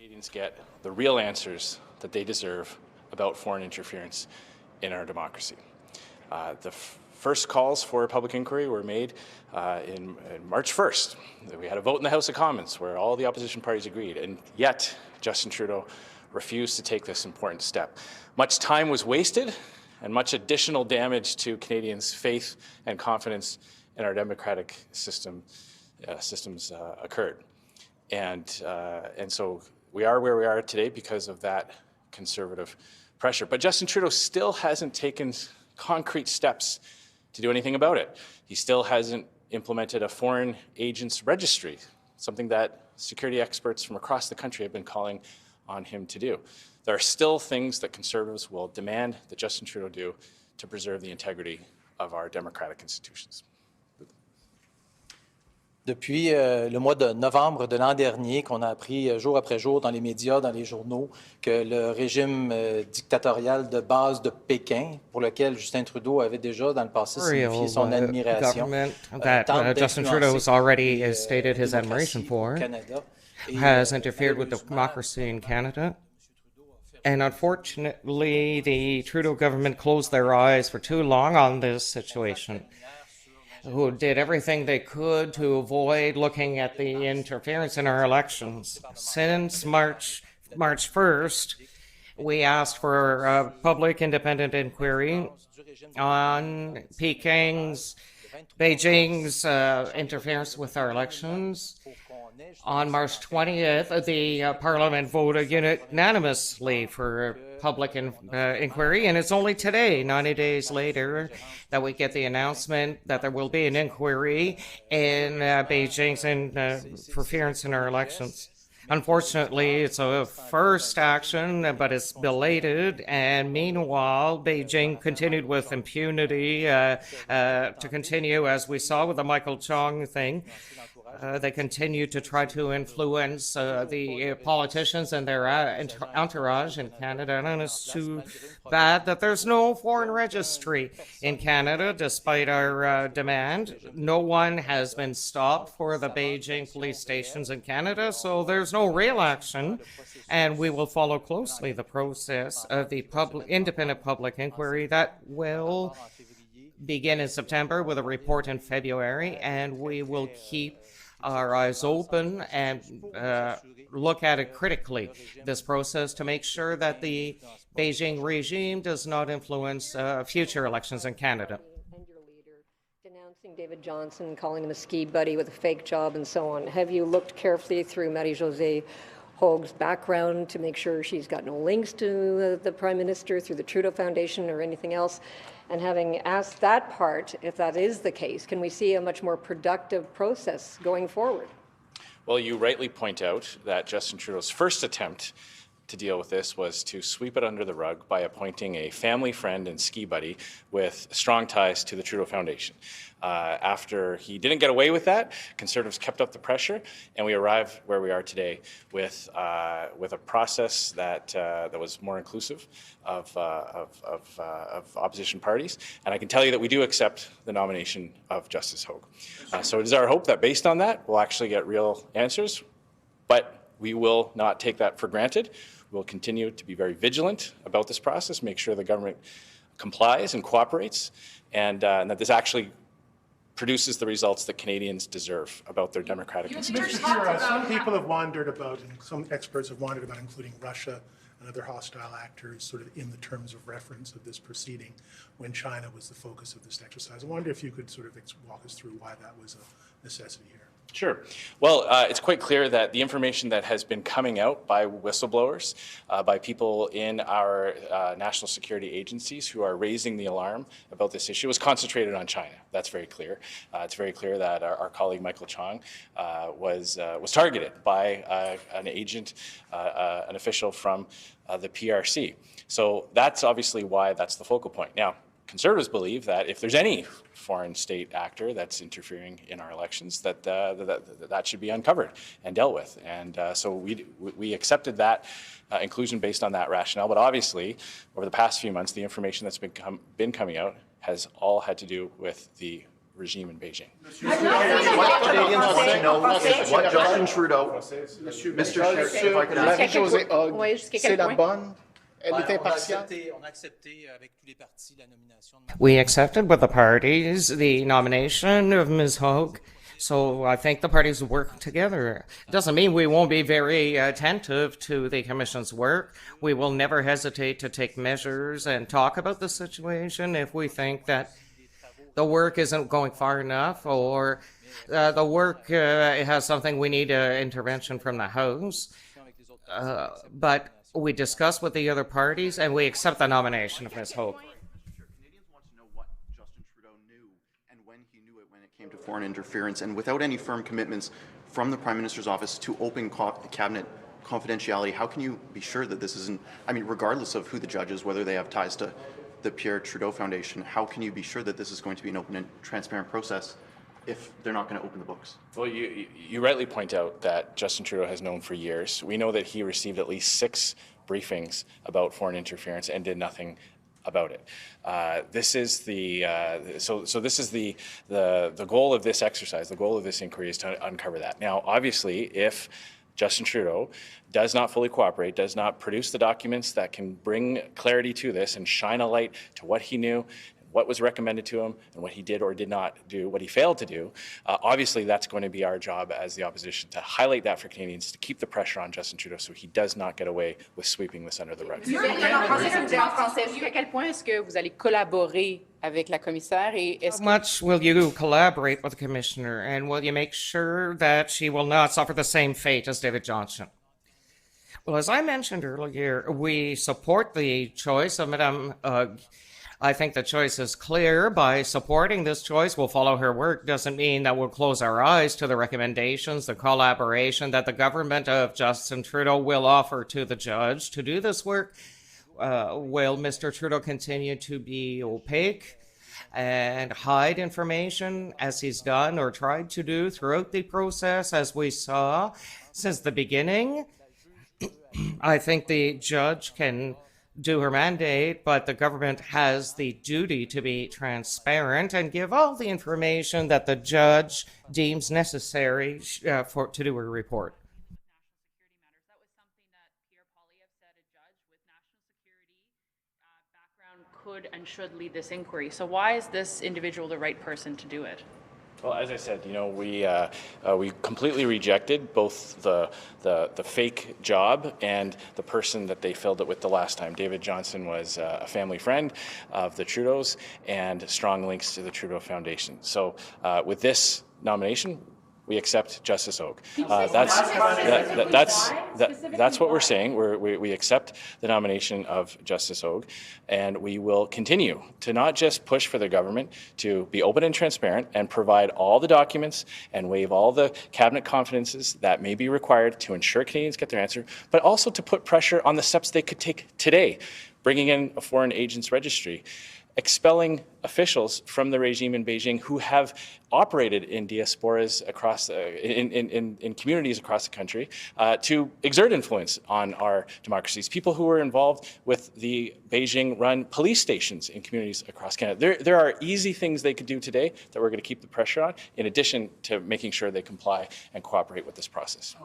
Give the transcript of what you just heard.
Canadians get the real answers that they deserve about foreign interference in our democracy. The first calls for a public inquiry were made in March 1st. We had a vote in the House of Commons where all the opposition parties agreed, and yet Justin Trudeau refused to take this important step. Much time was wasted and much additional damage to Canadians' faith and confidence in our democratic systems occurred. And so we are where we are today because of that Conservative pressure. But Justin Trudeau still hasn't taken concrete steps to do anything about it. He still hasn't implemented a foreign agents registry, something that security experts from across the country have been calling on him to do. There are still things that Conservatives will demand that Justin Trudeau do to preserve the integrity of our democratic institutions. Depuis le mois de novembre de l'an dernier, qu'on a appris jour après jour dans les médias, dans les journaux, que le régime dictatorial de base de Pékin, pour lequel Justin Trudeau avait déjà dans le passé signifié son admiration, Justin Trudeau has already stated his admiration for, has interfered with democracy in Canada. And unfortunately, the Trudeau government closed their eyes for too long on this situation, who did everything they could to avoid looking at the interference in our elections. Since March 1st, we asked for a public independent inquiry on Beijing's interference with our elections. On March 20th, the Parliament voted unanimously for public inquiry, and it's only today, 90 days later, that we get the announcement that there will be an inquiry in Beijing's interference in our elections. Unfortunately, it's a first action, but it's belated, and meanwhile, Beijing continued with impunity to continue, as we saw with the Michael Chong thing. They continue to try to influence the politicians and their entourage in Canada, and it's too bad that there's no foreign registry in Canada, despite our demand. No one has been stopped for the Beijing police stations in Canada, so there's no real action, and we will follow closely the process of the independent public inquiry that will begin in September with a report in February, and we will keep our eyes open and look at it critically, this process, to make sure that the Beijing regime does not influence future elections in Canada. And your leader denouncing David Johnson, calling him a ski buddy with a fake job and so on. Have you looked carefully through Marie-Josee Hogue's background to make sure she's got no links to the Prime Minister through the Trudeau Foundation or anything else? And having asked that part, if that is the case, can we see a much more productive process going forward? Well, you rightly point out that Justin Trudeau's first attempt to deal with this was to sweep it under the rug by appointing a family friend and ski buddy with strong ties to the Trudeau Foundation. After he didn't get away with that, Conservatives kept up the pressure, and we arrived where we are today with a process that was more inclusive of opposition parties. And I can tell you that we do accept the nomination of Justice Hogue. So it is our hope that based on that, we'll actually get real answers, but we will not take that for granted. We'll continue to be very vigilant about this process, make sure the government complies and cooperates, and that this actually produces the results that Canadians deserve about their democratic institutions. Some people have wondered about, and some experts have wondered about including Russia and other hostile actors sort of in the terms of reference of this proceeding when China was the focus of this exercise. I wonder if you could sort of walk us through why that was a necessity here. Sure. Well, it's quite clear that the information that has been coming out by whistleblowers, by people in our national security agencies who are raising the alarm about this issue, is concentrated on China. That's very clear. It's very clear that our colleague Michael Chong was targeted by an agent, an official from the PRC. So that's obviously why that's the focal point. Now, Conservatives believe that if there's any foreign state actor that's interfering in our elections, that should be uncovered and dealt with. And so we accepted that inclusion based on that rationale. But obviously, over the past few months, the information that's been coming out has all had to do with the regime in Beijing. What Canadians want to know is what Justin Trudeau, Mr. Scheer, if I could ask. Marie-Josee Hogue, Oui, jusqu'à c'est quel la point? bonne? Elle Ouais, est impartiale? on a accepté avec tous les partis la nomination de We accepted with the parties the nomination of Ms. Hogue, so I think the parties work together. It doesn't mean we won't be very attentive to the Commission's work. We will never hesitate to take measures and talk about the situation if we think that the work isn't going far enough or the work has something we need intervention from the House. But we discussed with the other parties and we accept the nomination of Ms. Hogue. Canadians want to know what Justin Trudeau knew and when he knew it when it came to foreign interference, and without any firm commitments from the Prime Minister's office to open cabinet confidentiality, how can you be sure that this isn't, I mean, regardless of who the judge is, whether they have ties to the Pierre Trudeau Foundation, how can you be sure that this is going to be an open and transparent process if they're not going to open the books? Well, you rightly point out that Justin Trudeau has known for years. We know that he received at least 6 briefings about foreign interference and did nothing about it. This is the this is the goal of this exercise. The goal of this inquiry is to uncover that. Now, obviously, if Justin Trudeau does not fully cooperate, does not produce the documents that can bring clarity to this and shine a light to what he knew, what was recommended to him, and what he did or did not do, what he failed to do, obviously that's going to be our job as the opposition to highlight that for Canadians, to keep the pressure on Justin Trudeau so he does not get away with sweeping this under the rug. Jusqu'à quel point est-ce que vous allez collaborer avec la commissaire et est-ce How much will you collaborate with the Commissioner, and will you make sure that she will not suffer the same fate as David Johnson? Well, as I mentioned earlier, we support the choice of Madame Hogue. I think the choice is clear. By supporting this choice, we'll follow her work. Doesn't mean that we'll close our eyes to the recommendations, the collaboration that the government of Justin Trudeau will offer to the judge to do this work. Will Mr. Trudeau continue to be opaque and hide information as he's done or tried to do throughout the process, as we saw since the beginning? I think the judge can do her mandate, but the government has the duty to be transparent and give all the information that the judge deems necessary to do her report. That was something that Pierre Poilievre said, a judge with national security background could and should lead this inquiry. So why is this individual the right person to do it? Well, as I said, we completely rejected both the fake job and the person that they filled it with the last time. David Johnson was a family friend of the Trudeaus and strong links to the Trudeau Foundation. So with this nomination, we accept Justice Hogue. That's what we're saying. We accept the nomination of Justice Hogue, and we will continue to not just push for the government to be open and transparent and provide all the documents and waive all the cabinet confidences that may be required to ensure Canadians get their answer, but also to put pressure on the steps they could take today, bringing in a foreign agents registry, expelling officials from the regime in Beijing who have operated in diasporas across, in communities across the country to exert influence on our democracies. People who were involved with the Beijing-run police stations in communities across Canada. There are easy things they could do today that we're going to keep the pressure on, in addition to making sure they comply and cooperate with this process.